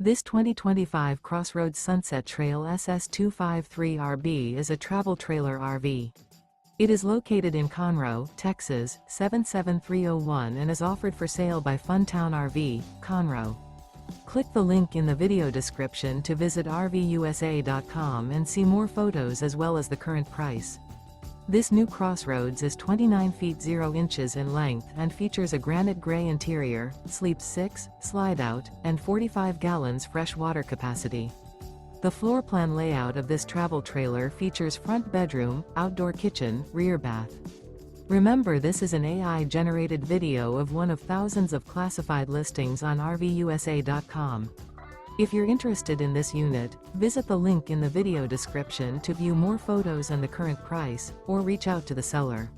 This 2025 CrossRoads Sunset Trail SS253RB is a travel trailer RV. It is located in Conroe, Texas, 77301 and is offered for sale by Funtown RV, Conroe. Click the link in the video description to visit RVUSA.com and see more photos as well as the current price. This new CrossRoads is 29 feet 0 inches in length and features a granite gray interior, sleeps 6, slide-out, and 45 gallons fresh water capacity. The floor plan layout of this travel trailer features front bedroom, outdoor kitchen, rear bath. Remember, this is an AI-generated video of one of thousands of classified listings on RVUSA.com. If you're interested in this unit, visit the link in the video description to view more photos and the current price, or reach out to the seller.